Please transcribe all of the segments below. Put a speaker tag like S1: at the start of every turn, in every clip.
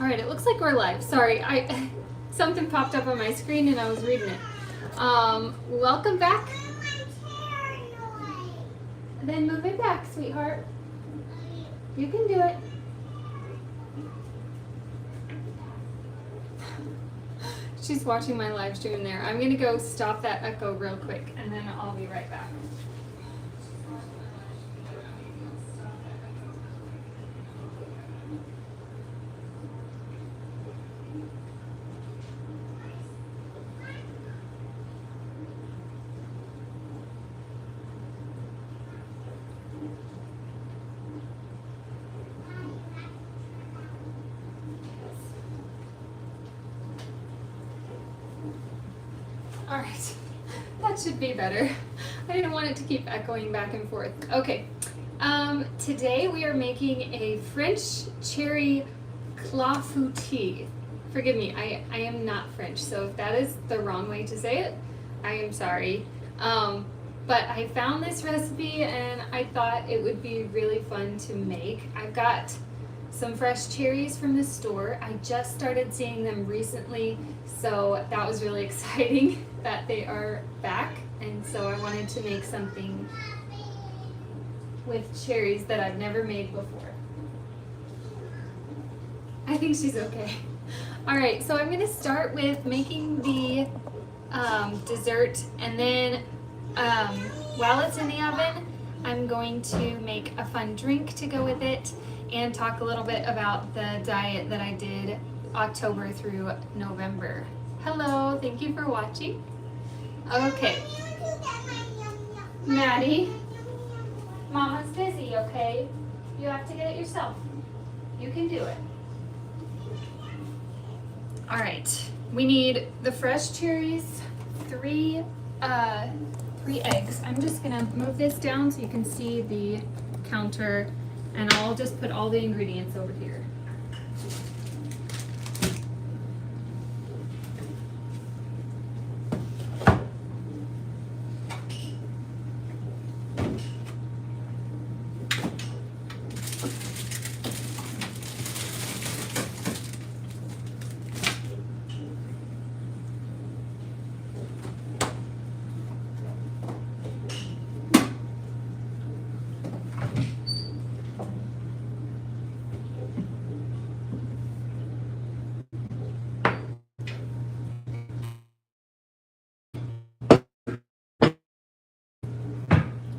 S1: All right, it looks like we're live. Sorry, something popped up on my screen and I was reading it. Welcome back. Then move it back, sweetheart. You can do it. She's watching my live stream there. I'm gonna go stop that echo real quick and then I'll be right back. All right, that should be better. I didn't want it to keep echoing back and forth. Okay, today we are making a French cherry clafoutis. Forgive me, I am not French, so if that is the wrong way to say it, I am sorry. But I found this recipe and I thought it would be really fun to make. I've got some fresh cherries from the store. I just started seeing them recently, so that was really exciting that they are back. And so I wanted to make something with cherries that I've never made before. I think she's okay. All right, so I'm gonna start with making the dessert, and then while it's in the oven, I'm going to make a fun drink to go with it and talk a little bit about the diet that I did October through November. Hello, thank you for watching. Okay, Maddie, Mama's busy, okay? You have to get it yourself. You can do it. All right, we need the fresh cherries, three eggs. I'm just gonna move this down so you can see the counter, and I'll just put all the ingredients over here.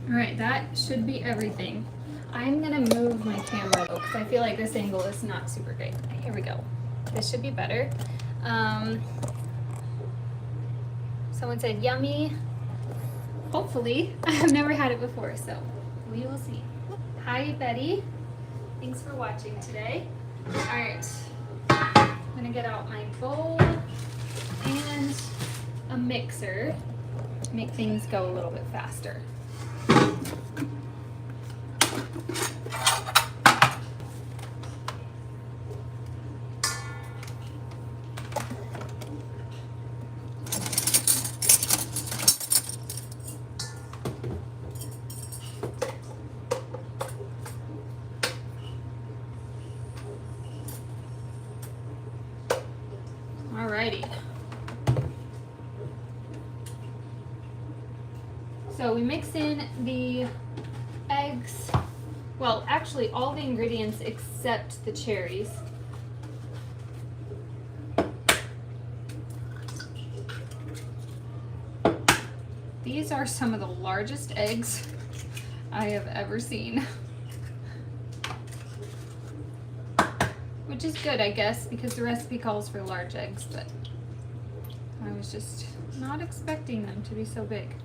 S1: All right, that should be everything. I'm gonna move my camera though, because I feel like this angle is not super great. Here we go. This should be better. Someone said yummy. Hopefully. I've never had it before, so we will see. Hi, Betty. Thanks for watching today. All right, I'm gonna get out my bowl and a mixer to make things go a little bit faster. Alrighty. So we mix in the eggs, well, actually all the ingredients except the cherries. These are some of the largest eggs I have ever seen. Which is good, I guess, because the recipe calls for large eggs, but I was just not expecting them to be so big.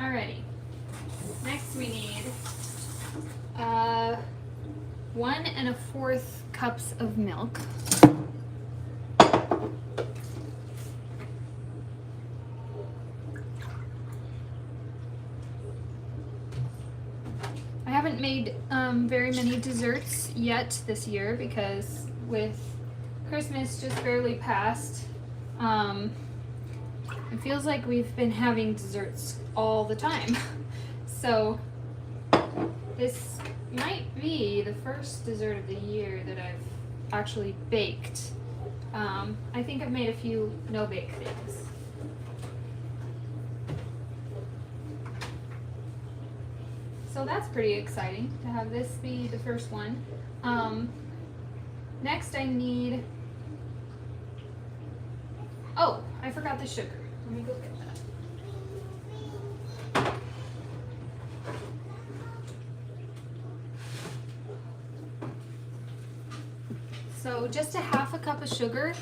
S1: Alrighty. Next we need 1 1/4 cups of milk. I haven't made very many desserts yet this year because with Christmas just barely passed, it feels like we've been having desserts all the time. So this might be the first dessert of the year that I've actually baked. I think I've made a few no-bake things. So that's pretty exciting to have this be the first one. Next I need, oh, I forgot the sugar. Let me go get that. So just a half a cup of sugar,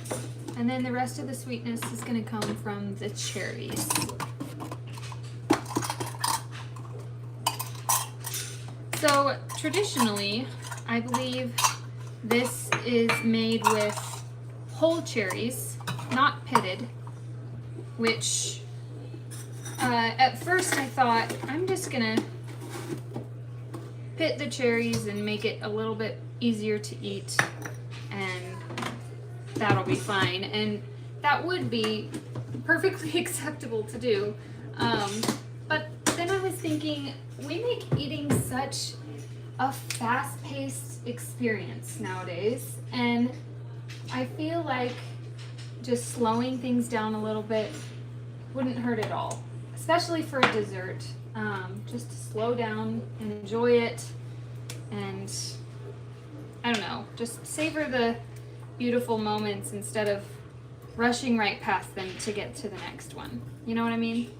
S1: and then the rest of the sweetness is going to come from the cherries. So traditionally, I believe this is made with whole cherries, not pitted, which at first I thought I'm just gonna pit the cherries and make it a little bit easier to eat, and that'll be fine. And that would be perfectly acceptable to do. But then I was thinking, we make eating such a fast-paced experience nowadays, and I feel like just slowing things down a little bit wouldn't hurt at all, especially for a dessert. Just to slow down and enjoy it, and I don't know, just savor the beautiful moments instead of rushing right past them to get to the next one. You know what I mean?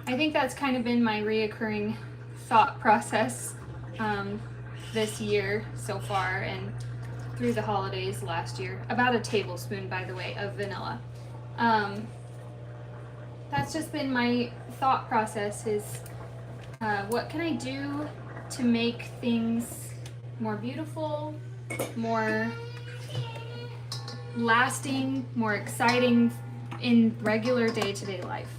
S1: I think that's kind of been my reoccurring thought process this year so far, and through the holidays last year. About a tablespoon, by the way, of vanilla. That's just been my thought process, is what can I do to make things more beautiful, more lasting, more exciting in regular day-to-day life.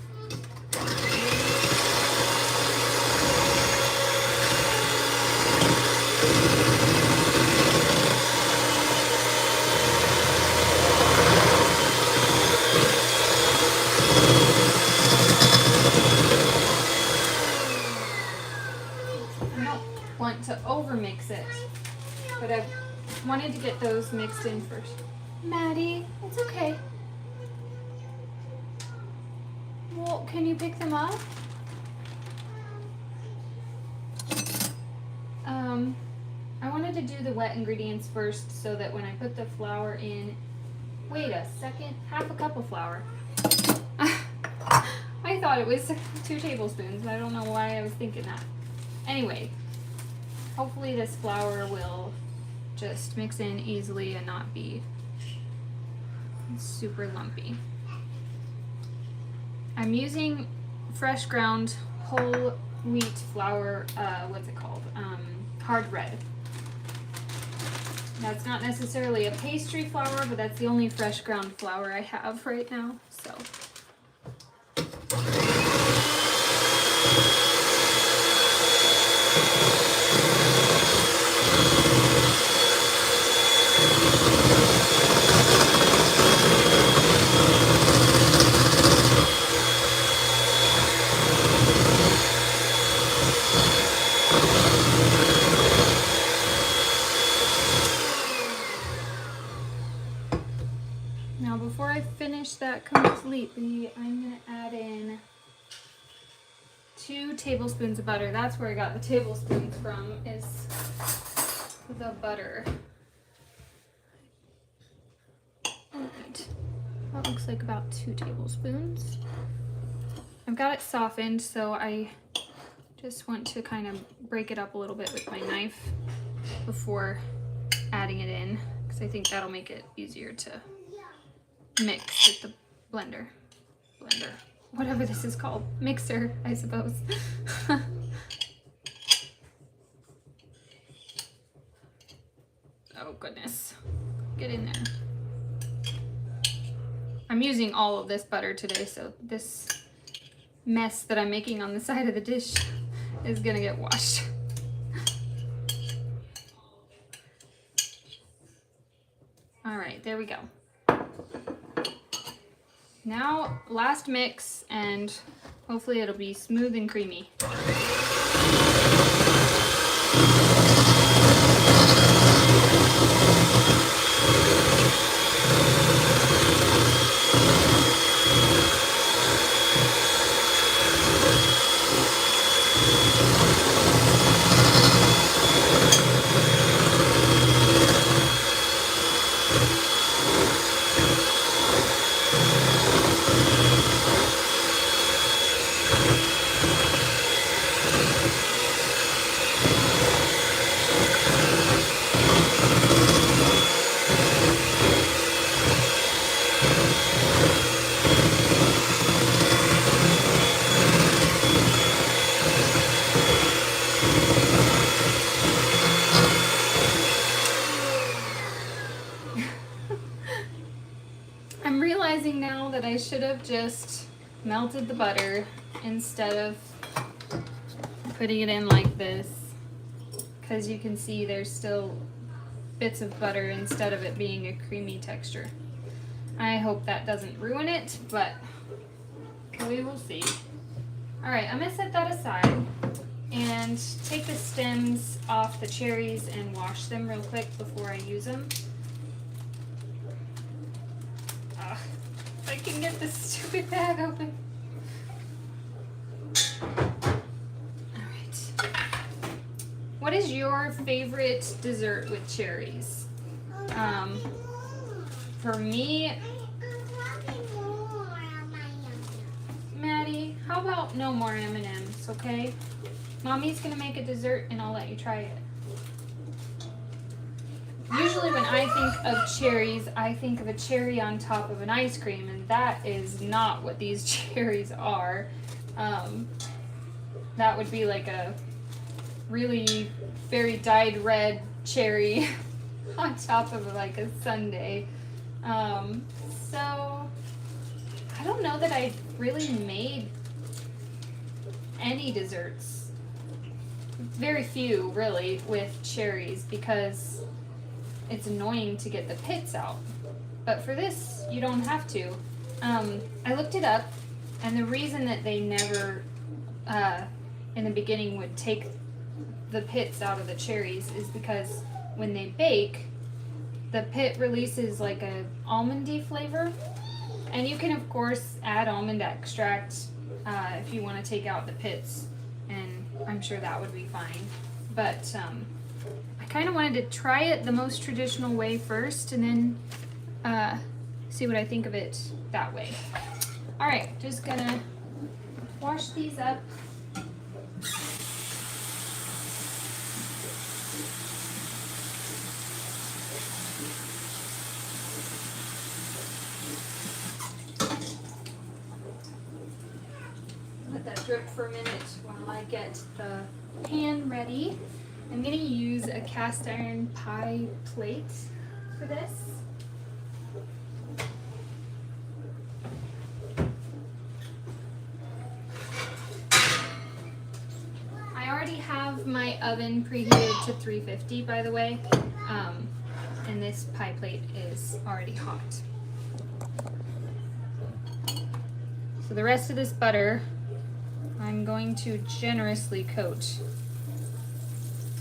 S1: Want to overmix it, but I wanted to get those mixed in first. Maddie, it's okay. Well, can you pick them up? I wanted to do the wet ingredients first so that when I put the flour in, wait a second, half a cup of flour. I thought it was 2 tablespoons. I don't know why I was thinking that. Anyway, hopefully this flour will just mix in easily and not be super lumpy. I'm using fresh ground whole wheat flour, what's it called? Hard red. That's not necessarily a pastry flour, but that's the only fresh ground flour I have right now, so. Now before I finish that completely, I'm going to add in 2 tablespoons of butter. That's where I got the tablespoons from, is the butter. Alright, that looks like about 2 tablespoons. I've got it softened, so I just want to kind of break it up a little bit with my knife before adding it in, because I think that'll make it easier to mix with the blender, whatever this is called, mixer, I suppose. Oh goodness, get in there. I'm using all of this butter today, so this mess that I'm making on the side of the dish is gonna get washed. All right, there we go. Now, last mix, and hopefully it'll be smooth and creamy. that I should have just melted the butter instead of putting it in like this, because you can see there's still bits of butter instead of it being a creamy texture. I hope that doesn't ruin it, but we will see. Alright, I'm going to set that aside and take the stems off the cherries and wash them real quick before I use them. If I can get this stupid bag open. Alright. What is your favorite dessert with cherries? For me, Maddie, how about no more M&Ms, okay? Mommy's gonna make a dessert and I'll let you try it. Usually when I think of cherries, I think of a cherry on top of an ice cream, and that is not what these cherries are. That would be like a really very dyed red cherry on top of like a sundae. So I don't know that I really made any desserts. Very few really with cherries because it's annoying to get the pits out. But for this, you don't have to. I looked it up, and the reason that they never in the beginning would take the pits out of the cherries is because when they bake, the pit releases like a almondy flavor, and you can of course add almond extract if you want to take out the pits, and I'm sure that would be fine. But I kind of wanted to try it the most traditional way first, and then see what I think of it that way. All right, just gonna wash these up. Let that drip for a minute while I get the pan ready. I'm going to use a cast iron pie plate for this. I already have my oven preheated to 350, by the way, and this pie plate is already hot. So the rest of this butter, I'm going to generously coat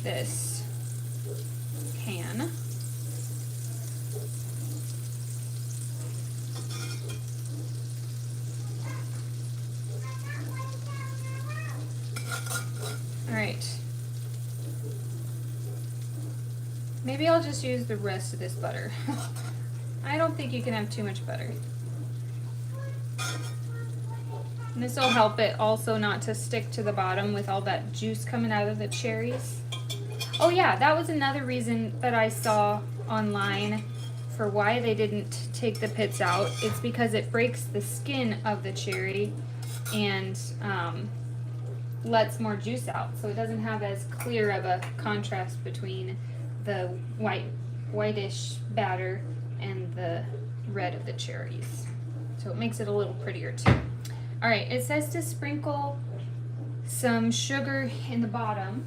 S1: this pan. All right. Maybe I'll just use the rest of this butter. I don't think you can have too much butter. And this will help it also not to stick to the bottom with all that juice coming out of the cherries. Oh yeah, that was another reason that I saw online for why they didn't take the pits out. It's because it breaks the skin of the cherry and lets more juice out. So it doesn't have as clear of a contrast between the whitish batter and the red of the cherries. So it makes it a little prettier too. All right, it says to sprinkle some sugar in the bottom.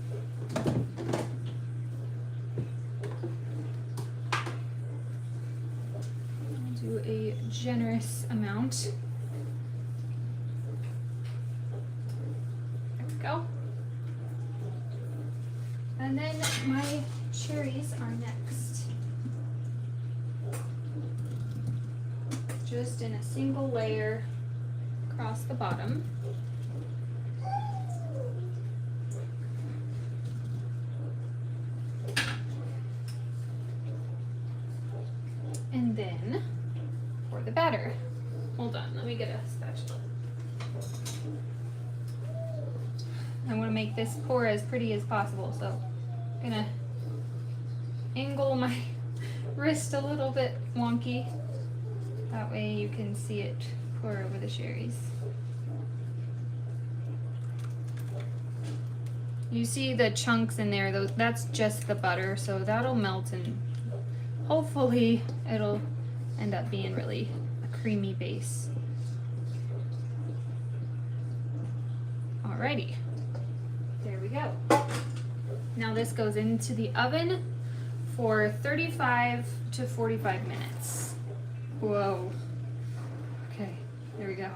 S1: I'll do a generous amount. There we go. And then my cherries are next. Just in a single layer across the bottom. And then for the batter. Hold on, let me get a spatula. I want to make this pour as pretty as possible, so I'm gonna angle my wrist a little bit wonky. That way you can see it pour over the cherries. You see the chunks in there, though, that's just the butter, so that'll melt and hopefully it'll end up being really a creamy base. Alrighty, there we go. Now this goes into the oven for 35 to 45 minutes. Whoa. Okay, there we go.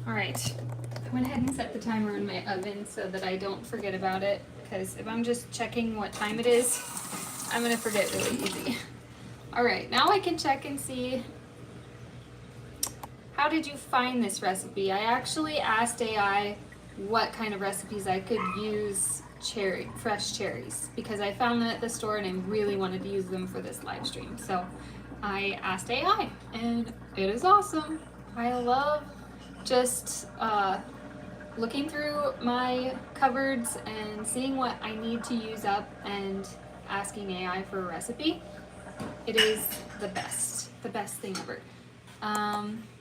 S1: All right, I went ahead and set the timer in my oven so that I don't forget about it, because if I'm just checking what time it is, I'm gonna forget really easy. All right, now I can check and see, how did you find this recipe? I actually asked AI what kind of recipes I could use fresh cherries, because I found them at the store and I really wanted to use them for this live stream. So I asked AI and it is awesome. I love just looking through my cupboards and seeing what I need to use up and asking AI for a recipe. It is the best thing ever.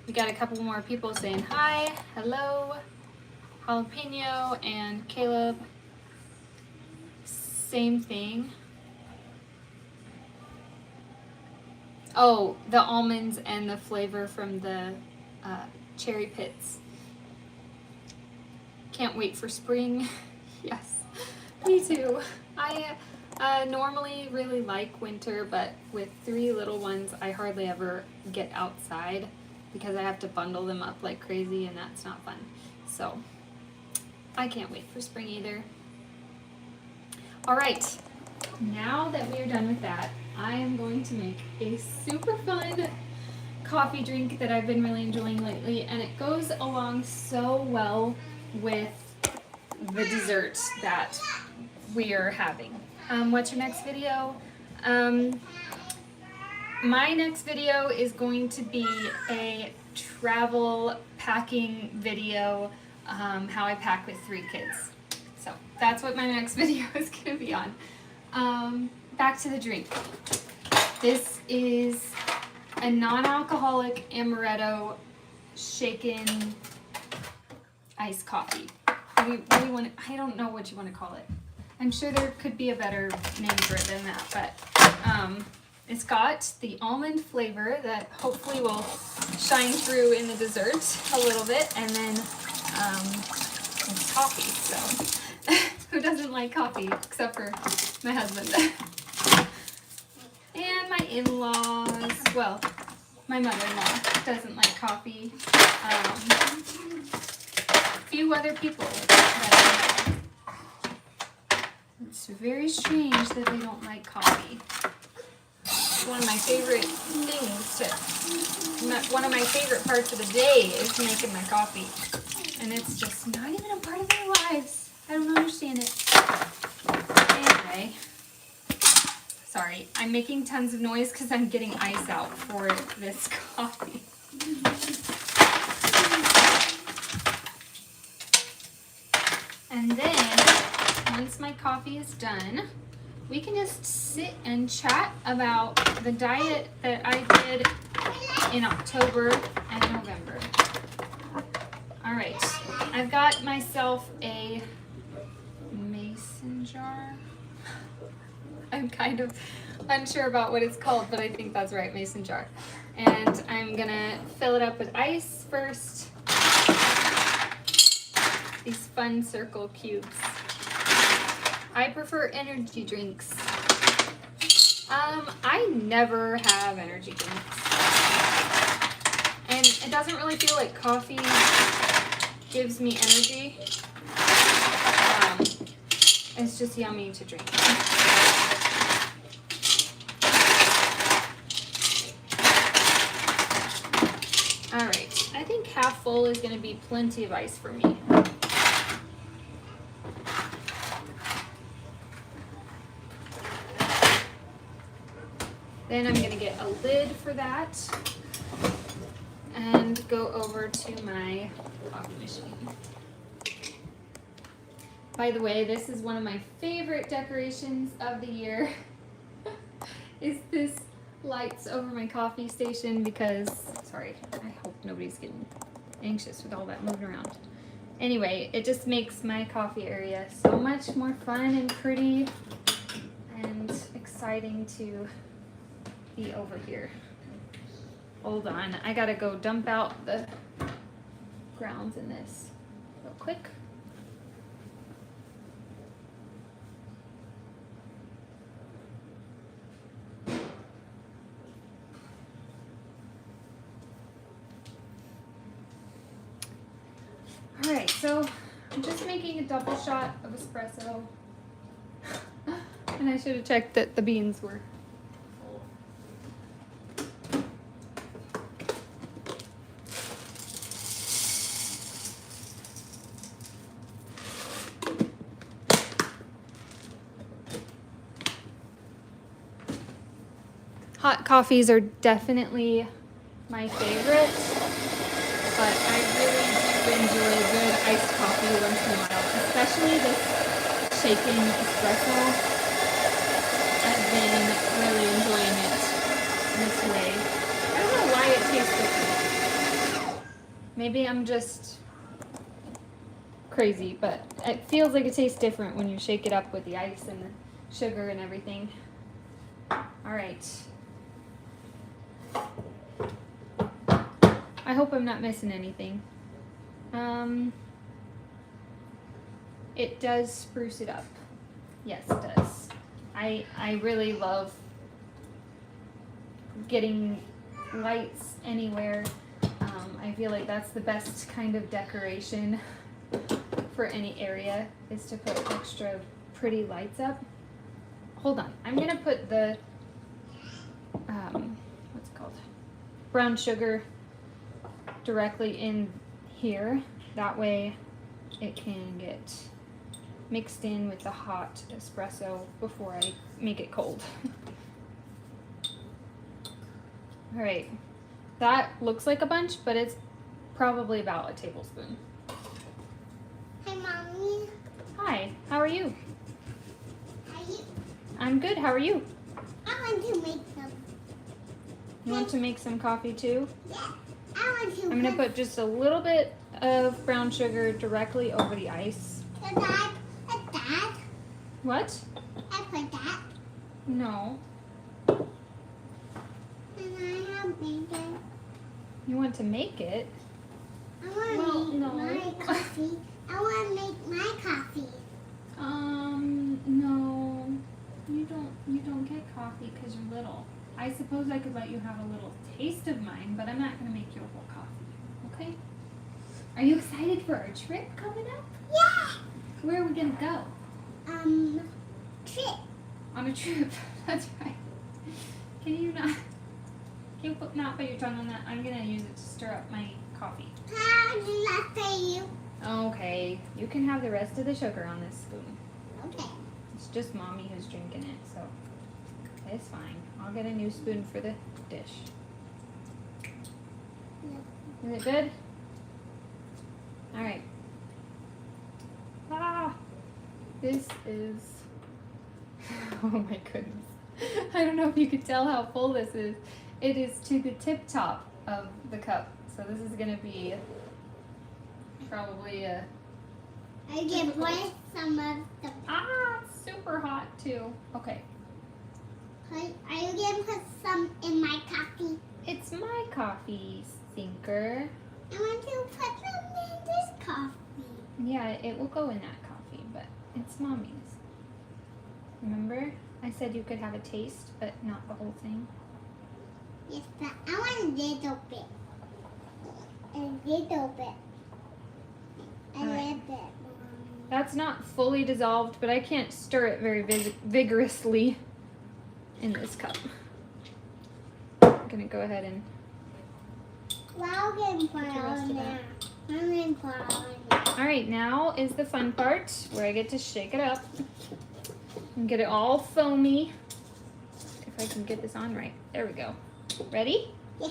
S1: We got a couple more people saying hi, hello, Jalapeno and Caleb, same thing. Oh, the almonds and the flavor from the cherry pits. Can't wait for spring. Yes, me too. I normally really like winter, but with 3 little ones, I hardly ever get outside because I have to bundle them up like crazy, and that's not fun. So I can't wait for spring either. All right, now that we are done with that, I am going to make a super fun coffee drink that I've been really enjoying lately, and it goes along so well with the dessert that we are having. What's your next video? My next video is going to be a travel packing video, how I pack with 3 kids. So that's what my next video is going to be on. Back to the drink. This is a non-alcoholic amaretto shaken iced coffee. I don't know what you want to call it. I'm sure there could be a better name for it than that, but it's got the almond flavor that hopefully will shine through in the dessert a little bit, and then it's coffee, so who doesn't like coffee except for my husband? And my in-laws, well, my mother-in-law doesn't like coffee. A few other people that I know. It's very strange that they don't like coffee. It's one of my favorite things one of my favorite parts of the day is making my coffee. And it's just not even a part of their lives. I don't understand it. Anyway. Sorry, I'm making tons of noise because I'm getting ice out for this coffee. And then, once my coffee is done, we can just sit and chat about the diet that I did in October and November. All right, I've got myself a mason jar. I'm kind of unsure about what it's called, but I think that's right, mason jar. And I'm gonna fill it up with ice first. These fun circle cubes. I prefer energy drinks. I never have energy drinks. And it doesn't really feel like coffee gives me energy. It's just yummy to drink. All right, I think half full is gonna be plenty of ice for me. Then I'm gonna get a lid for that and go over to my coffee machine. By the way, this is one of my favorite decorations of the year. Is this lights over my coffee station because, sorry, I hope nobody's getting anxious with all that moving around. Anyway, it just makes my coffee area so much more fun and pretty and exciting to be over here. Hold on, I gotta go dump out the grounds in this real quick. All right, so I'm just making a double shot of espresso. And I should have checked that the beans were full. Hot coffees are definitely my favorite, but I really do enjoy a good iced coffee once in a while, especially this shaken espresso. I've been really enjoying it this way. I don't know why it tastes different. Maybe I'm just crazy, but it feels like it tastes different when you shake it up with the ice and the sugar and everything. All right. I hope I'm not missing anything. It does spruce it up. Yes, it does. I really love getting lights anywhere. I feel like that's the best kind of decoration for any area, is to put extra pretty lights up. Hold on, I'm gonna put the what's it called? Brown sugar directly in here. That way it can get mixed in with the hot espresso before I make it cold. All right, that looks like a bunch, but it's probably about a tablespoon.
S2: Hi, Mommy.
S1: Hi, how are you?
S2: How are you?
S1: I'm good, how are you?
S2: I want to make some.
S1: You want to make some coffee too?
S2: Yeah. I want to.
S1: I'm gonna put just a little bit of brown sugar directly over the ice.
S2: That.
S1: What?
S2: I put that.
S1: No.
S2: And I have made it.
S1: You want to make it?
S2: I want to
S1: Well,
S2: make
S1: no.
S2: my coffee. I want to make my coffee.
S1: No. You don't get coffee because you're little. I suppose I could let you have a little taste of mine, but I'm not gonna make you a whole coffee. Okay? Are you excited for our trip coming up?
S2: Yeah.
S1: Where are we gonna go?
S2: Trip.
S1: On a trip. That's right. Can you not put your tongue on that? I'm gonna use it to stir up my coffee.
S2: How did I say you?
S1: Okay, you can have the rest of the sugar on this spoon.
S2: Okay.
S1: It's just Mommy who's drinking it, so it's fine. I'll get a new spoon for the dish. Is it good? All right. This is, oh my goodness. I don't know if you could tell how full this is. It is to the tip top of the cup. So this is gonna be probably a,
S2: I can put some of the.
S1: it's super hot too. Okay,
S2: Are you gonna put some in my coffee?
S1: it's my coffee, Stinker.
S2: I want to put some in this coffee.
S1: Yeah, it will go in that coffee, but it's Mommy's. Remember? I said you could have a taste, but not the whole thing.
S2: Yes, but I want a little bit. A little bit. A
S1: All right.
S2: little bit.
S1: That's not fully dissolved, but I can't stir it very vigorously in this cup. I'm gonna go ahead and
S2: Well, I'm gonna put
S1: Put the
S2: it
S1: rest
S2: on
S1: of
S2: there.
S1: that.
S2: I'm gonna put it on there.
S1: all right, now is the fun part where I get to shake it up and get it all foamy. If I can get this on right. There we go. Ready?
S2: Yeah.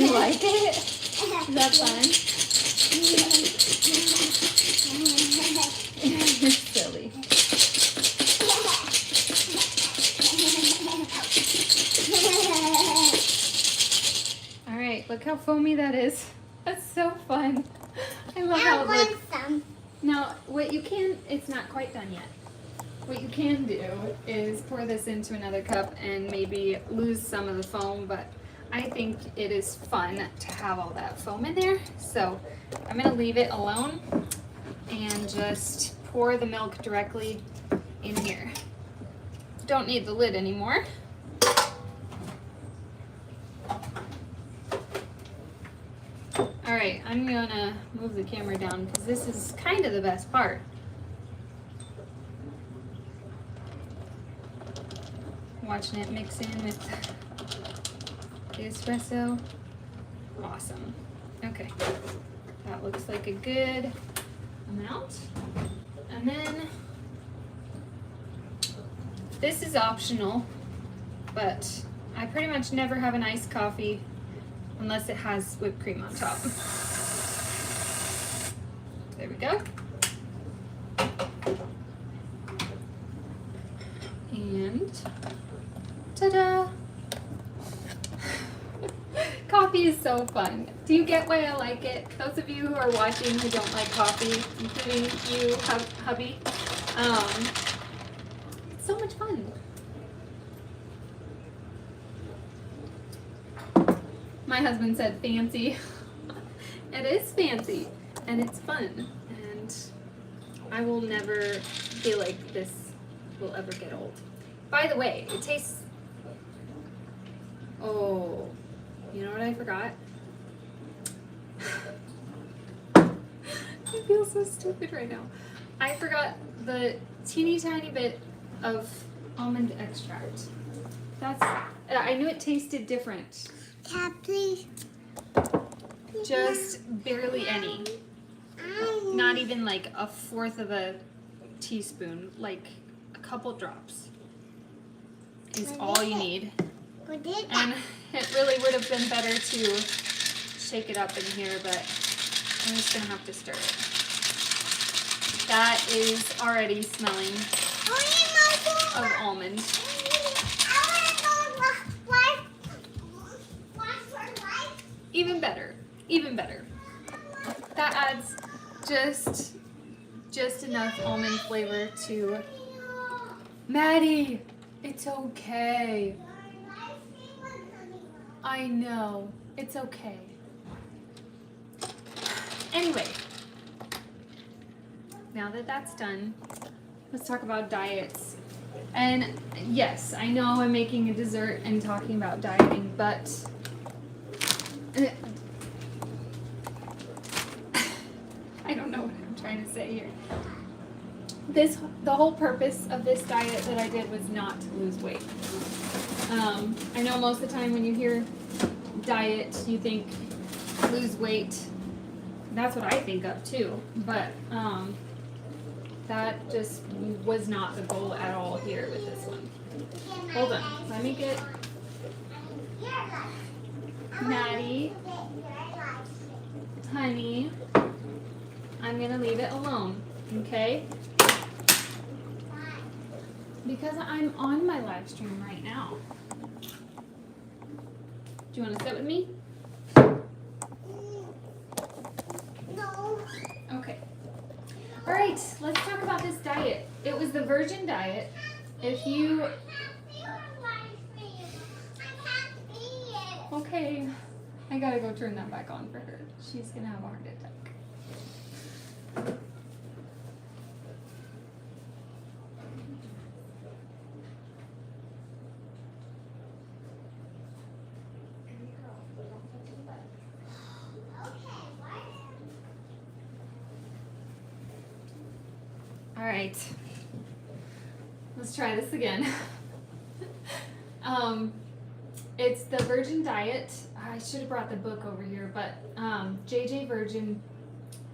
S1: You like it? Is that fun? You're silly. All right, look how foamy that is. That's so fun. I love how
S2: I
S1: it
S2: want
S1: looks.
S2: some.
S1: Now, what you can, it's not quite done yet. What you can do is pour this into another cup and maybe lose some of the foam, but I think it is fun to have all that foam in there. So I'm gonna leave it alone and just pour the milk directly in here. Don't need the lid anymore. All right, I'm gonna move the camera down because this is kind of the best part. Watching it mix in with the espresso. Awesome. Okay, that looks like a good amount. And then this is optional, but I pretty much never have an iced coffee unless it has whipped cream on top. There we go. And ta-da! Coffee is so fun. Do you get why I like it? Those of you who are watching who don't like coffee, including you, hubby, it's so much fun. My husband said fancy. It is fancy and it's fun, and I will never feel like this will ever get old. By the way, it tastes, oh, you know what I forgot? I feel so stupid right now. I forgot the teeny tiny bit of almond extract. I knew it tasted different.
S2: Cat, please.
S1: Just barely any. Not even like a fourth of a teaspoon, like a couple drops is all you need. And it really would have been better to shake it up in here, but I'm just gonna have to stir it. That is already smelling of almond. Even better, even better. That adds just enough almond flavor to Maddie. It's okay. I know. It's okay. Anyway, now that that's done, let's talk about diets. And yes, I know I'm making a dessert and talking about dieting, but I don't know what I'm trying to say here. The whole purpose of this diet that I did was not to lose weight. I know most of the time when you hear diet, you think lose weight. That's what I think of too. But that just was not the goal at all here with this one. Hold on, let me get Maddie, honey. I'm gonna leave it alone, okay? Because I'm on my live stream right now. Do you want to sit with me?
S2: No.
S1: Okay. All right, let's talk about this diet. It was the Virgin diet. If you... Okay, I gotta go turn that back on for her. She's gonna have a heart attack. All right, let's try this again. It's the Virgin diet. I should have brought the book over here, but J.J. Virgin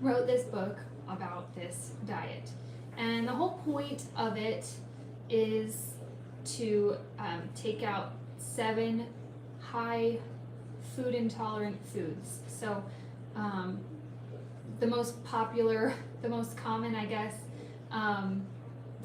S1: wrote this book about this diet. And the whole point of it is to take out 7 high food intolerant foods. So the most popular, the most common, I guess,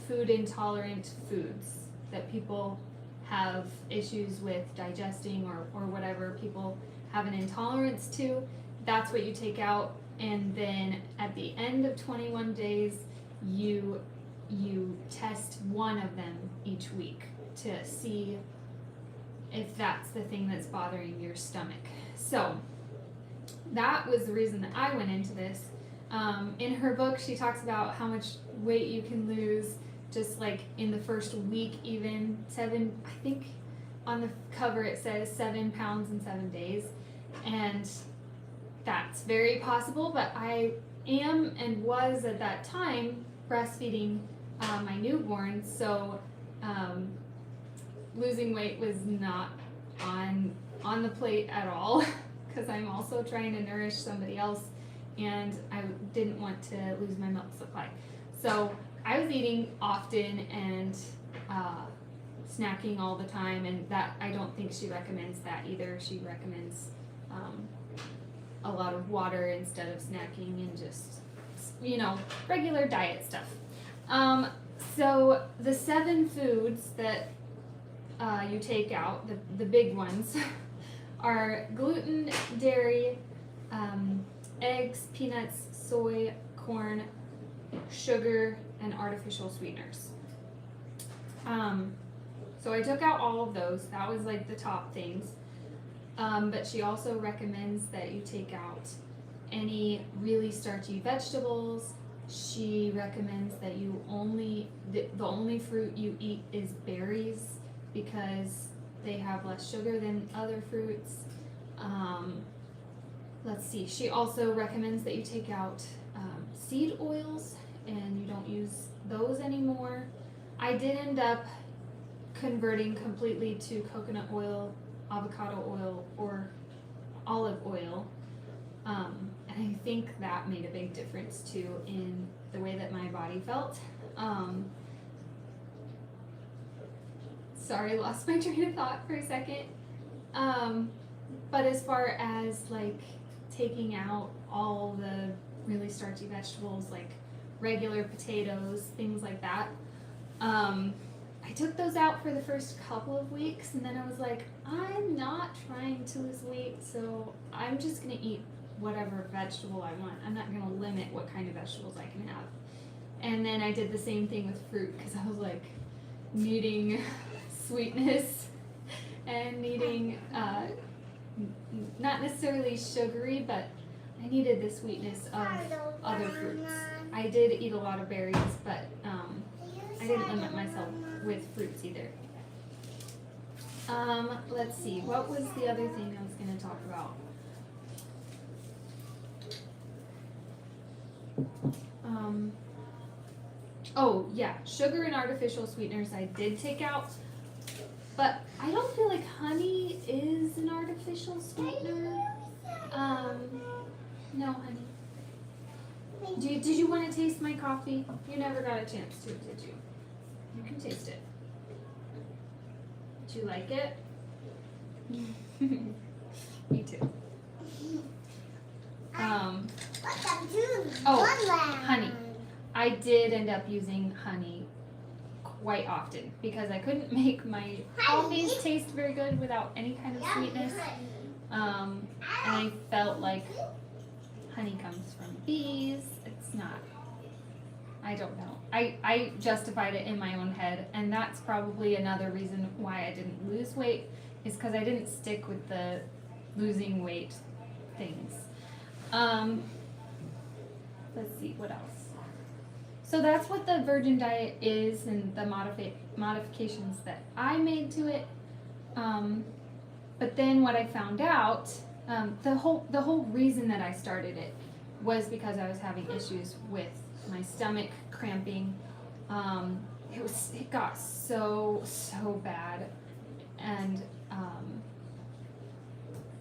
S1: food intolerant foods that people have issues with digesting or whatever people have an intolerance to, that's what you take out. And then at the end of 21 days, you test one of them each week to see if that's the thing that's bothering your stomach. So that was the reason that I went into this. In her book, she talks about how much weight you can lose just like in the first week, even 7, I think on the cover it says 7 pounds in 7 days. And that's very possible, but I am and was at that time breastfeeding my newborn, so losing weight was not on the plate at all because I'm also trying to nourish somebody else and I didn't want to lose my milk supply. So I was eating often and snacking all the time, and that I don't think she recommends that either. She recommends a lot of water instead of snacking and just, regular diet stuff. So the 7 foods that you take out, the big ones, are gluten, dairy, eggs, peanuts, soy, corn, sugar, and artificial sweeteners. So I took out all of those. That was like the top things. But she also recommends that you take out any really starchy vegetables. She recommends that you the only fruit you eat is berries because they have less sugar than other fruits. Let's see, she also recommends that you take out seed oils and you don't use those anymore. I did end up converting completely to coconut oil, avocado oil, or olive oil. And I think that made a big difference too in the way that my body felt. Sorry, lost my train of thought for a second. But as far as like taking out all the really starchy vegetables like regular potatoes, things like that, I took those out for the first couple of weeks and then I was like, I'm not trying to lose weight, so I'm just gonna eat whatever vegetable I want. I'm not gonna limit what kind of vegetables I can have. And then I did the same thing with fruit because I was like needing sweetness and needing not necessarily sugary, but I needed the sweetness of other fruits. I did eat a lot of berries, but I didn't limit myself with fruits either. Let's see, what was the other thing I was going to talk about? Oh yeah, sugar and artificial sweeteners I did take out, but I don't feel like honey is an artificial sweetener. No, honey. Did you want to taste my coffee? You never got a chance to, did you? You can taste it. Do you like it? Me too. Honey. I did end up using honey quite often because I couldn't make my coffees taste very good without any kind of sweetness. And I felt like honey comes from bees. It's not. I don't know. I justified it in my own head, and that's probably another reason why I didn't lose weight, is because I didn't stick with the losing weight things. Let's see, what else? So that's what the virgin diet is and the modifications that I made to it. But then what I found out, the whole reason that I started it was because I was having issues with my stomach cramping. It got so bad, and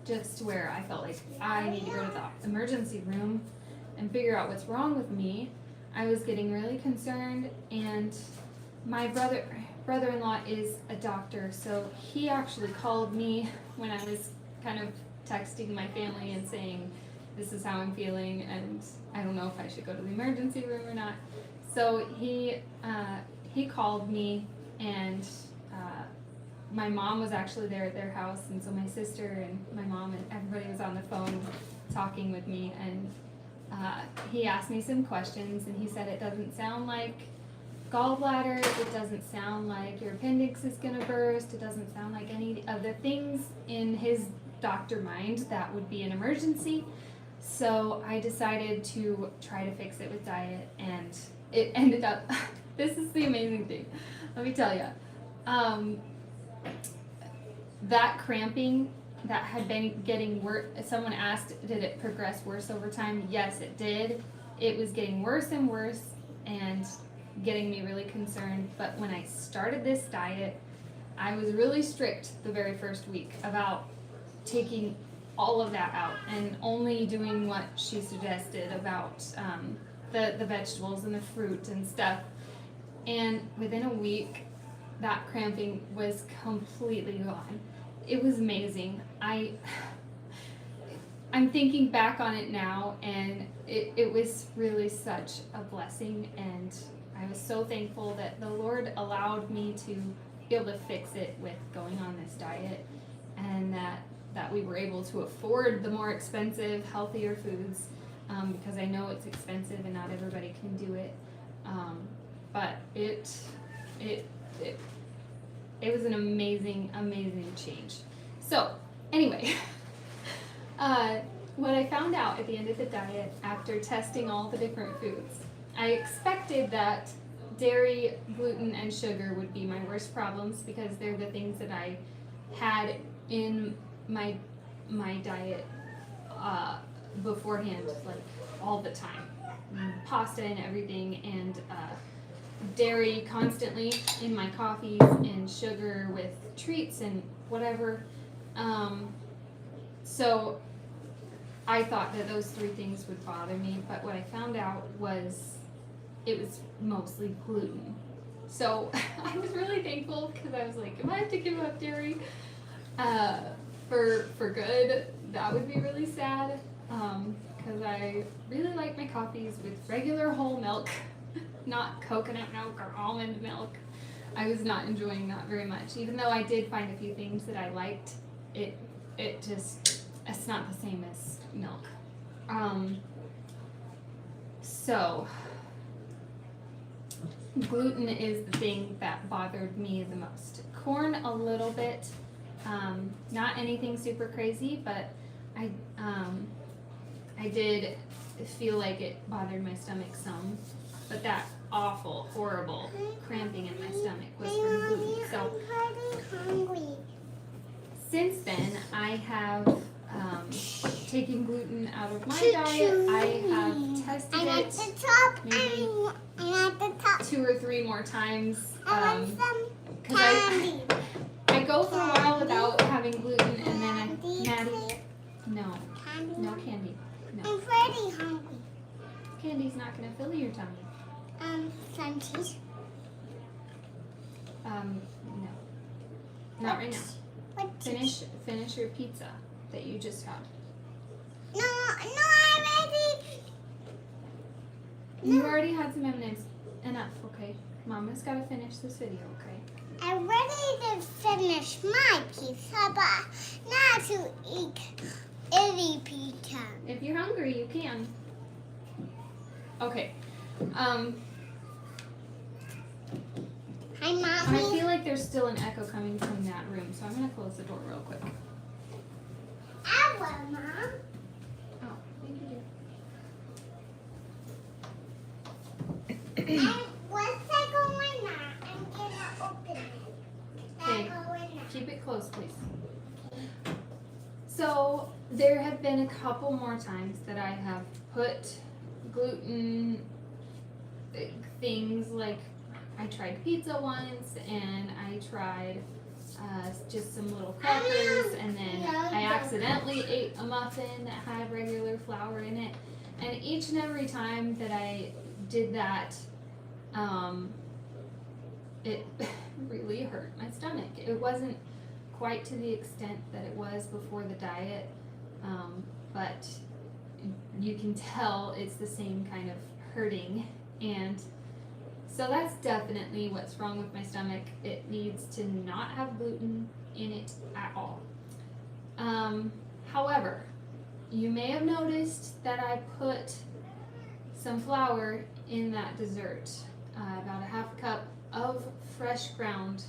S1: just where I felt like I need to go to the emergency room and figure out what's wrong with me. I was getting really concerned, and my brother-in-law is a doctor, so he actually called me when I was kind of texting my family and saying, this is how I'm feeling, and I don't know if I should go to the emergency room or not. So he called me, and my mom was actually there at their house, and so my sister and my mom and everybody was on the phone talking with me, and he asked me some questions, and he said it doesn't sound like gallbladder, it doesn't sound like your appendix is going to burst, it doesn't sound like any of the things in his doctor mind that would be an emergency. So I decided to try to fix it with diet, and it ended up, this is the amazing thing, let me tell you. That cramping that had been getting worse, someone asked, did it progress worse over time? Yes, it did. It was getting worse and worse and getting me really concerned. But when I started this diet, I was really strict the very first week about taking all of that out and only doing what she suggested about the vegetables and the fruit and stuff. And within a week, that cramping was completely gone. It was amazing. I'm thinking back on it now, and it was really such a blessing, and I was so thankful that the Lord allowed me to be able to fix it with going on this diet, and that we were able to afford the more expensive, healthier foods, because I know it's expensive and not everybody can do it. But it was an amazing, amazing change. So, anyway, what I found out at the end of the diet, after testing all the different foods, I expected that dairy, gluten, and sugar would be my worst problems because they're the things that I had in my diet beforehand, like all the time. Pasta and everything, and dairy constantly in my coffees, and sugar with treats and whatever. So I thought that those three things would bother me, but what I found out was it was mostly gluten. So I was really thankful because I was like, if I have to give up dairy for good, that would be really sad, because I really like my coffees with regular whole milk, not coconut milk or almond milk. I was not enjoying that very much, even though I did find a few things that I liked. It's not the same as milk. So gluten is the thing that bothered me the most. Corn a little bit, not anything super crazy, but I did feel like it bothered my stomach some. But that awful, horrible cramping in my stomach was from gluten. So since then, I have taken gluten out of my diet. I have tested it maybe 2 or 3 more times. Because I go for a while without having gluten, and then Maddie, no candy. No.
S2: I'm pretty hungry.
S1: Candy's not going to fill your tummy.
S2: Some cheese.
S1: No. Not right now.
S2: What cheese?
S1: Finish your pizza that you just had.
S2: No, I already.
S1: You already had some M&Ms. Enough, okay? Mama's got to finish this video, okay?
S2: I'm ready to finish my pizza, but not to eat any pizza.
S1: If you're hungry, you can. Okay.
S2: Hi, Mommy.
S1: I feel like there's still an echo coming from that room, so I'm going to close the door real quick.
S2: Hour, Mom.
S1: Oh, thank you,
S2: Once I go in there, I'm gonna open it.
S1: Okay.
S2: Go in there.
S1: Keep it close, please. So, there have been a couple more times that I have put gluten things, like I tried pizza once, and I tried just some little crackers, and then I accidentally ate a muffin that had regular flour in it, and each and every time that I did that, it really hurt my stomach. It wasn't quite to the extent that it was before the diet, but you can tell it's the same kind of hurting, and so that's definitely what's wrong with my stomach. It needs to not have gluten in it at all. However, you may have noticed that I put some flour in that dessert, about a half cup of fresh ground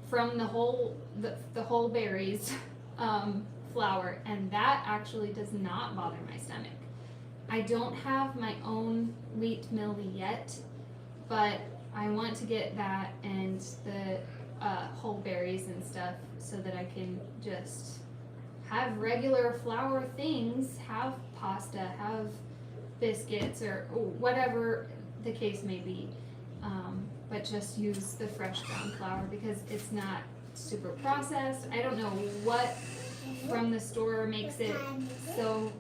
S1: from the whole berries flour, and that actually does not bother my stomach. I don't have my own wheat mill yet, but I want to get that and the whole berries and stuff so that I can just have regular flour things, have pasta, have biscuits, or whatever the case may be, but just use the fresh ground flour because it's not super processed. I don't know what from the store makes it so.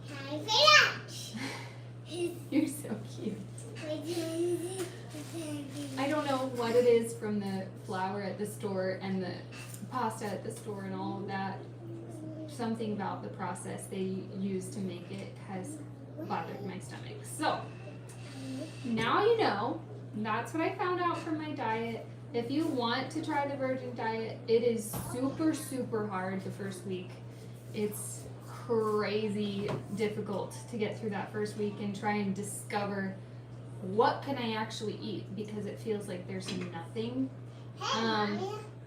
S2: Time for lunch.
S1: You're so cute. I don't know what it is from the flour at the store and the pasta at the store and all of that. Something about the process they use to make it has bothered my stomach. So now you know. That's what I found out from my diet. If you want to try the virgin diet, it is super, super hard the first week. It's crazy difficult to get through that first week and try and discover what can I actually eat, because it feels like there's nothing.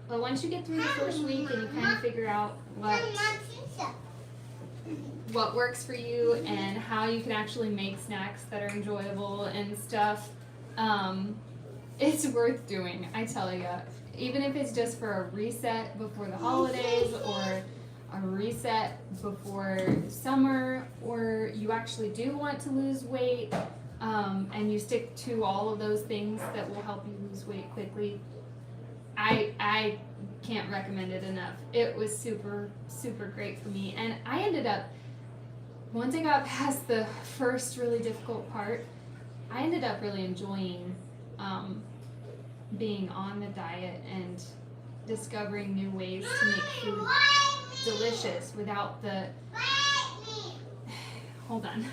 S1: But once you get through the first week and you kind of figure out what works for you and how you can actually make snacks that are enjoyable and stuff, it's worth doing, I tell you. Even if it's just for a reset before the holidays or a reset before summer, or you actually do want to lose weight, and you stick to all of those things that will help you lose weight quickly, I can't recommend it enough. It was super, super great for me. And I ended up, once I got past the first really difficult part, I ended up really enjoying being on the diet and discovering new ways to make food delicious without the. Hold on.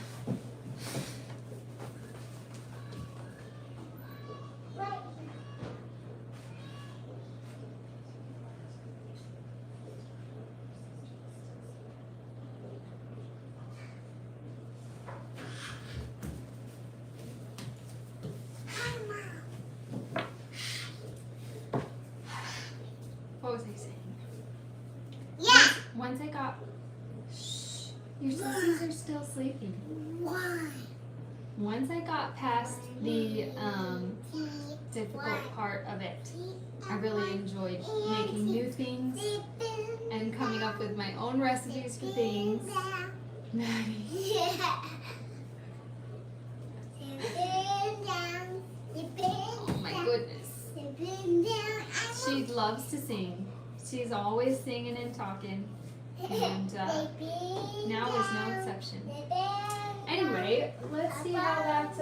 S1: What was I saying?
S2: Yeah.
S1: Once I got. Shh. Your sissies are still sleeping.
S2: Why?
S1: Once I got past the difficult part of it, I really enjoyed making new things and coming up with my own recipes for things. Maddie. Oh my goodness. She loves to sing. She's always singing and talking, and now is no exception. Anyway, let's see how that, it's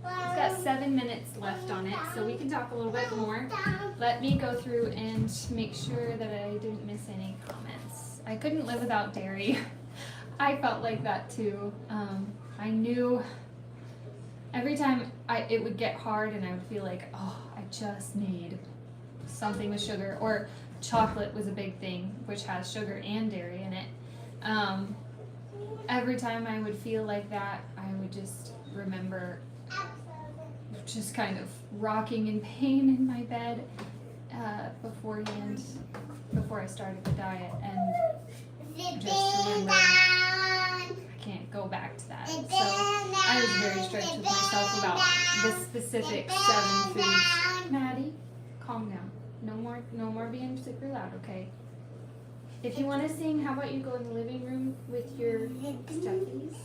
S1: got 7 minutes left on it, so we can talk a little bit more. Let me go through and make sure that I didn't miss any comments. I couldn't live without dairy. I felt like that too. I knew every time it would get hard and I would feel like, oh, I just need something with sugar, or chocolate was a big thing, which has sugar and dairy in it. Every time I would feel like that, I would just remember just kind of rocking in pain in my bed beforehand, before I started the diet, and just remember I can't go back to that. So I was very strict with myself about the specific 7 foods. Maddie, calm down. No more being super loud, okay? If you want to sing, how about you go in the living room with your stuffies?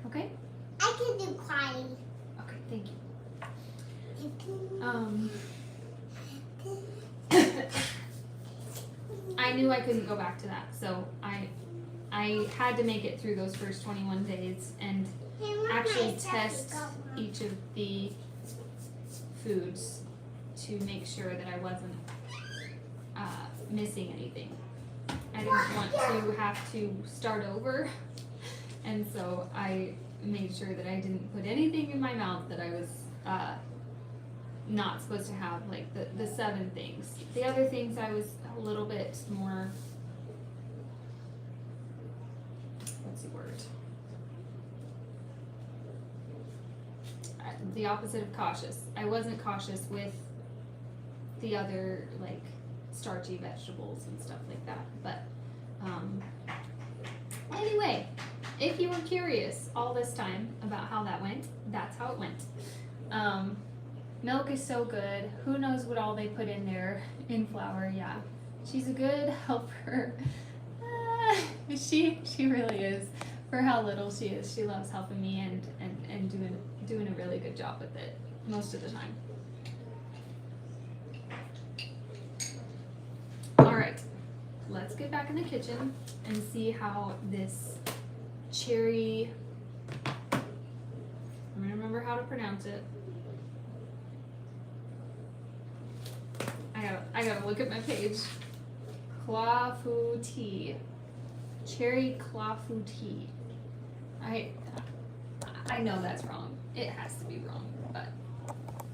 S1: Okay?
S2: I can do crying.
S1: Okay, thank you. I knew I couldn't go back to that, so I had to make it through those first 21 days and actually test each of the foods to make sure that I wasn't missing anything. I didn't want to have to start over. And so I made sure that I didn't put anything in my mouth that I was not supposed to have, like the 7 things. The other things I was a little bit more, what's the word? The opposite of cautious. I wasn't cautious with the other, like, starchy vegetables and stuff like that. But anyway, if you were curious all this time about how that went, that's how it went. Milk is so good. Who knows what all they put in there in flour? Yeah, she's a good helper. She really is. For how little she is, she loves helping me and doing a really good job with it most of the time. All right, let's get back in the kitchen and see how this cherry, I'm gonna remember how to pronounce it. I gotta look at my page. Clafoutis. Cherry Clafoutis. I know that's wrong. It has to be wrong, but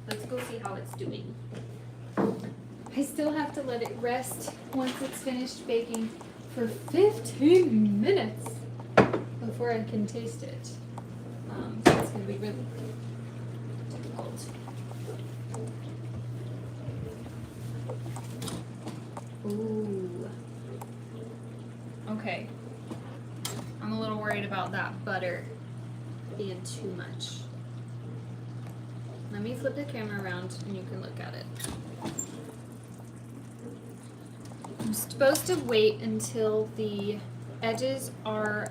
S1: let's go see how it's doing. I still have to let it rest once it's finished baking for 15 minutes before I can taste it. So it's gonna be really difficult. Ooh. Okay. I'm a little worried about that butter being too much. Let me flip the camera around and you can look at it. I'm supposed to wait until the edges are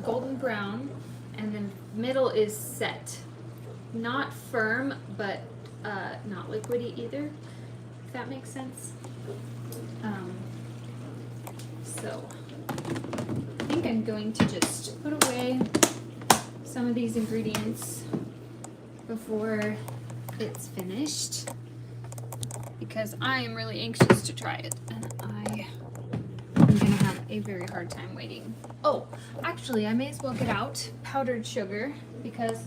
S1: golden brown and the middle is set. Not firm, but not liquidy either, if that makes sense. So I think I'm going to just put away some of these ingredients before it's finished because I am really anxious to try it and I'm gonna have a very hard time waiting. Oh, actually I may as well get out powdered sugar because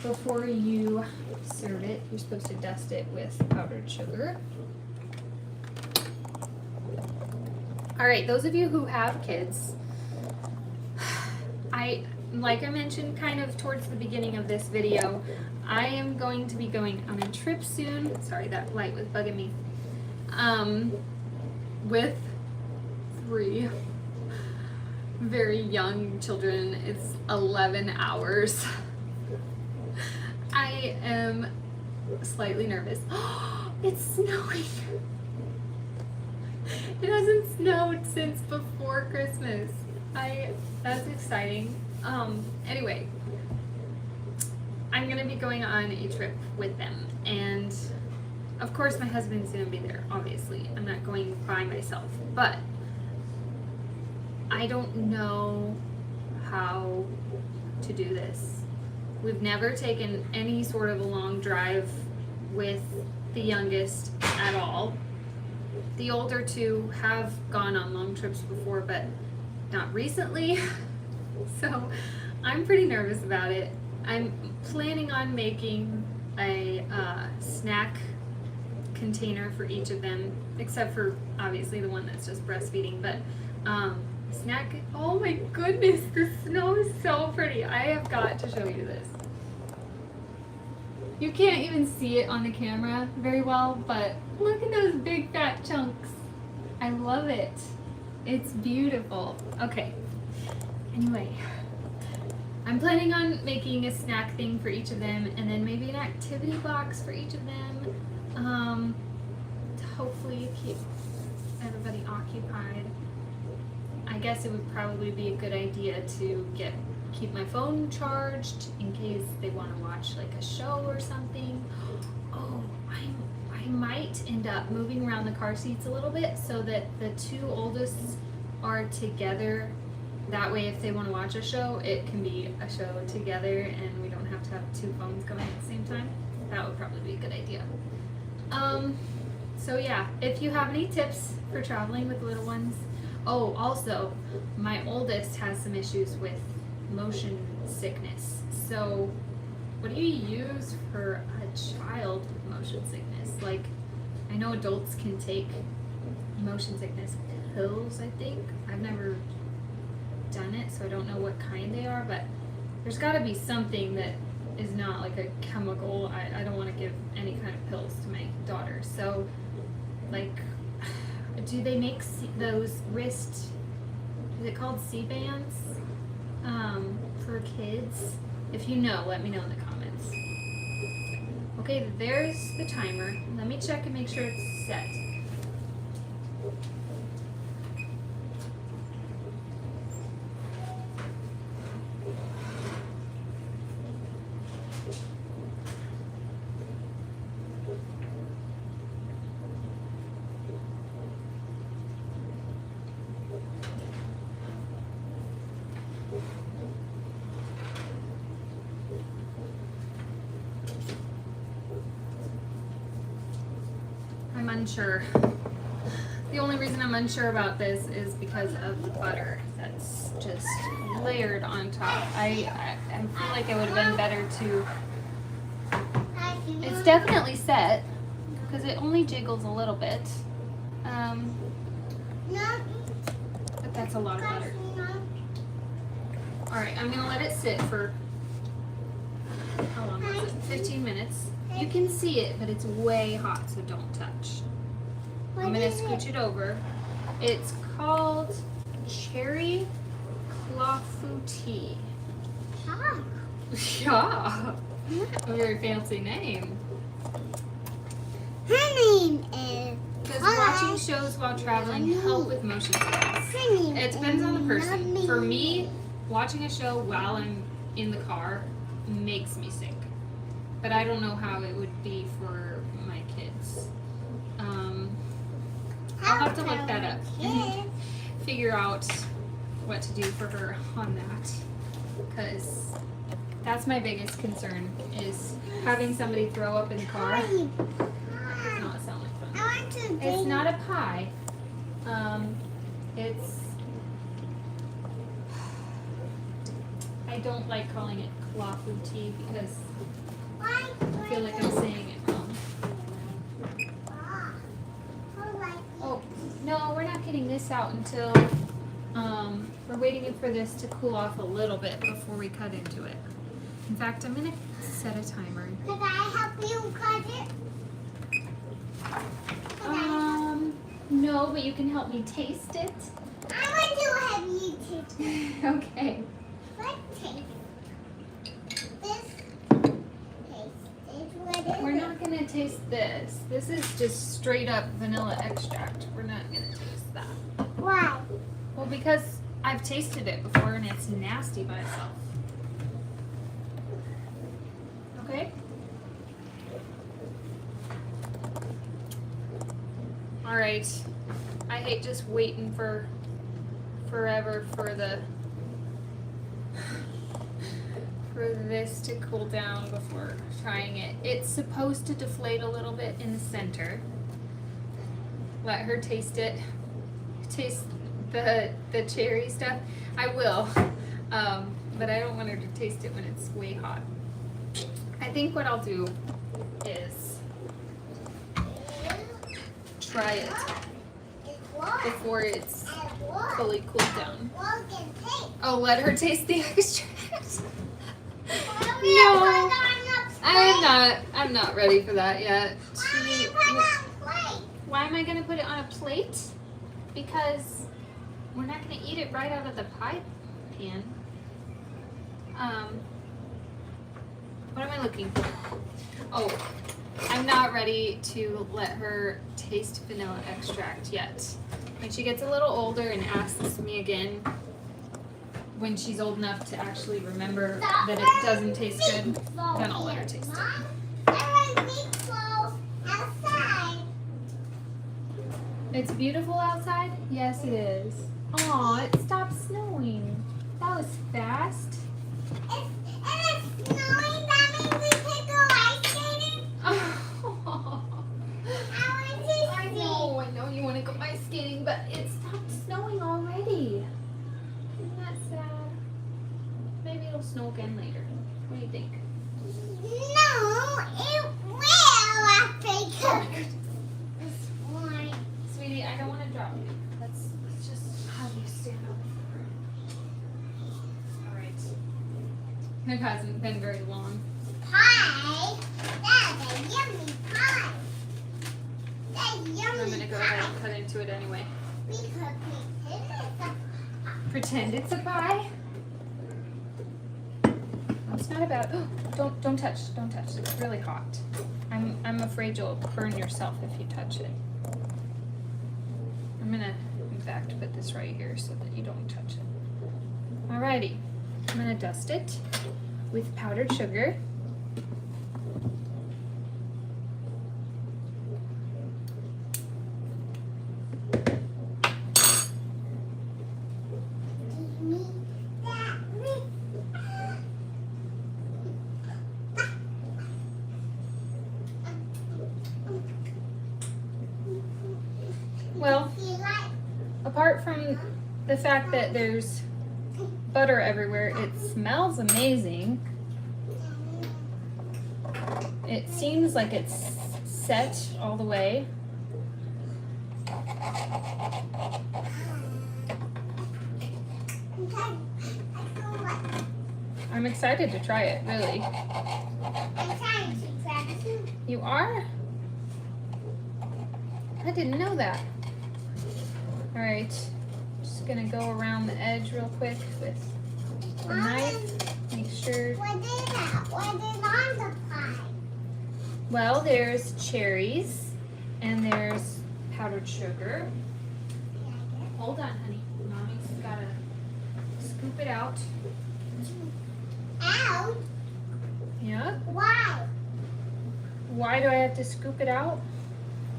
S1: before you serve it, you're supposed to dust it with powdered sugar. All right, those of you who have kids, like I mentioned kind of towards the beginning of this video, I am going to be going on a trip soon. Sorry, that light was bugging me. With 3 very young children. It's 11 hours. I am slightly nervous. It's snowing. It hasn't snowed since before Christmas. That's exciting. Anyway, I'm gonna be going on a trip with them, and of course my husband's gonna be there, obviously. I'm not going by myself, but I don't know how to do this. We've never taken any sort of a long drive with the youngest at all. The older 2 have gone on long trips before, but not recently. So I'm pretty nervous about it. I'm planning on making a snack container for each of them, except for obviously the one that's just breastfeeding, but snack, oh my goodness, the snow is so pretty. I have got to show you this. You can't even see it on the camera very well, but look at those big fat chunks. I love it. It's beautiful. Okay, anyway, I'm planning on making a snack thing for each of them and then maybe an activity box for each of them to hopefully keep everybody occupied. I guess it would probably be a good idea to keep my phone charged in case they want to watch like a show or something. Oh, I might end up moving around the car seats a little bit so that the 2 oldest are together. That way if they want to watch a show, it can be a show together and we don't have to have 2 phones going at the same time. That would probably be a good idea. So yeah, if you have any tips for traveling with little ones, Oh, also, my oldest has some issues with motion sickness. So, what do you use for a child with motion sickness? Like, I know adults can take motion sickness pills, I think. I've never done it, so I don't know what kind they are, but there's got to be something that is not like a chemical. I don't want to give any kind of pills to my daughter. So, like, do they make those wrist, is it called C-bands, for kids? If you know, let me know in the comments. Okay, there's the timer. Let me check and make sure it's set. I'm unsure. The only reason I'm unsure about this is because of the butter that's just layered on top. I feel like it would have been better to... It's definitely set because it only jiggles a little bit. But that's a lot of butter. Alright, I'm going to let it sit for, how long was it? 15 minutes. You can see it, but it's way hot, so don't touch. I'm going to scooch it over. It's called Cherry Clafoutis. Yeah. A very fancy name.
S2: Her name is...
S1: Does watching shows while traveling help with motion sickness? It depends on the person. For me, watching a show while I'm in the car makes me sick. But I don't know how it would be for my kids. I'll have to look that up and figure out what to do for her on that. Because that's my biggest concern, is having somebody throw up in the car. Does not sound like fun. It's not a pie. It's... I don't like calling it Clafoutis because I feel like I'm saying it wrong. Oh, no, we're not getting this out until, we're waiting for this to cool off a little bit before we cut into it. In fact, I'm going to set a timer.
S2: Could I help you cut it?
S1: No, but you can help me taste it.
S2: I want to have you taste it.
S1: Okay.
S2: Let's taste this.
S1: We're not going to taste this. This is just straight up vanilla extract. We're not going to taste that.
S2: Why?
S1: Well, because I've tasted it before and it's nasty by itself. Okay? Alright. I hate just waiting for forever for this to cool down before trying it. It's supposed to deflate a little bit in the center. Let her taste it. Taste the cherry stuff. I will, but I don't want her to taste it when it's way hot. I think what I'll do is try it before it's fully cooled down. Oh, let her taste the extract. No, I'm not ready for that yet. Why am I going to put it on a plate? Because we're not going to eat it right out of the pie pan. What am I looking for? Oh, I'm not ready to let her taste vanilla extract yet. When she gets a little older and asks me again, when she's old enough to actually remember that it doesn't taste good, then I'll let her taste it. It's beautiful outside? Yes, it is. Aw, it stopped snowing. That was fast.
S2: It's snowing, that means we can go ice skating?
S1: I know you want to go ice skating, but it stopped snowing all again later. What do you think?
S2: No, it will after this one.
S1: Sweetie, I don't want to drop you. Let's just have you stand up. All right. It hasn't been very long.
S2: Pie? That's a yummy pie. That's yummy.
S1: I'm going to go ahead and cut into it anyway.
S2: We could pretend it's a pie.
S1: Pretend it's a pie. It's not about. Oh, don't touch. Don't touch. It's really hot. I'm afraid you'll burn yourself if you touch it. I'm gonna, in fact, put this right here so that you don't touch it. Alrighty. I'm gonna dust it with powdered sugar. Well, apart from the fact that there's butter everywhere, it smells amazing. It seems like it's set all the way. I'm excited to try it, really.
S2: I'm trying to try it.
S1: You are? I didn't know that. All right, just gonna go around the edge real quick with the knife. Make sure.
S2: What is that? What is on the pie?
S1: Well, there's cherries and there's powdered sugar. Hold on, honey. Mommy's gotta scoop it out.
S2: Out?
S1: Yeah.
S2: Why?
S1: Why do I have to scoop it out?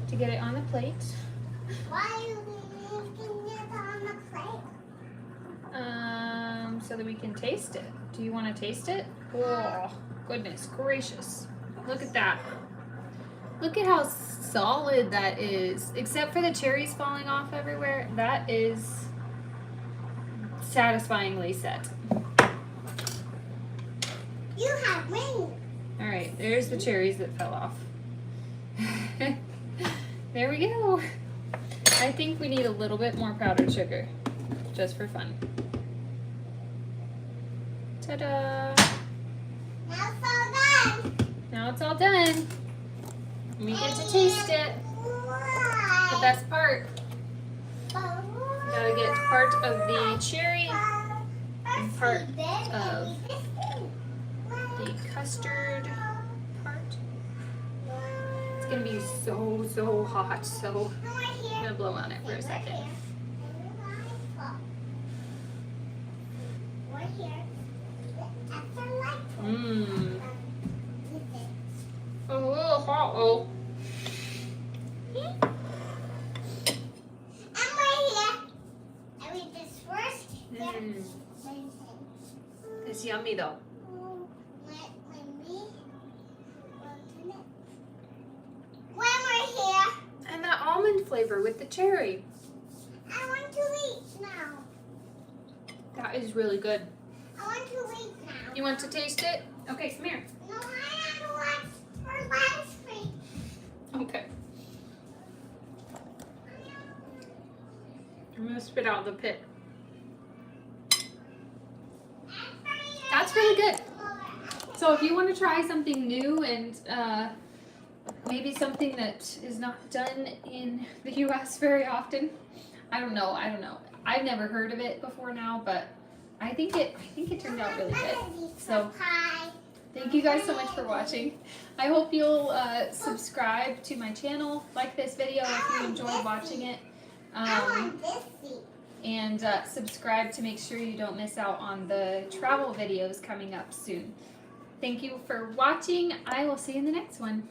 S1: To get it on the plate.
S2: Why are you making it on the plate?
S1: So that we can taste it. Do you want to taste it? Oh, goodness gracious. Look at that. Look at how solid that is. Except for the cherries falling off everywhere, that is satisfyingly set.
S2: You have rings.
S1: All right, there's the cherries that fell off. There we go. I think we need a little bit more powdered sugar, just for fun. Ta-da!
S2: Now it's all done.
S1: Now it's all done. We get to taste it. The best part. Gotta get part of the cherry and part of the custard part. It's gonna be so hot, so I'm gonna blow on it for a second. Mmm. Oh, uh-oh.
S2: I'm right here. I read this first.
S1: Mmm. It's yummy though. And that almond flavor with the cherry.
S2: I want to eat now.
S1: That is really good.
S2: I want to eat now.
S1: You want to taste it? Okay, come here.
S2: No, I don't want for ice cream.
S1: Okay. I'm gonna spit out the pit. That's really good. So if you want to try something new and maybe something that is not done in the U.S. very often, I don't know. I've never heard of it before now, but I think it turned out really good. So thank you guys so much for watching. I hope you'll subscribe to my channel, like this video if you enjoyed watching it, and subscribe to make sure you don't miss out on the travel videos coming up soon. Thank you for watching. I will see you in the next one.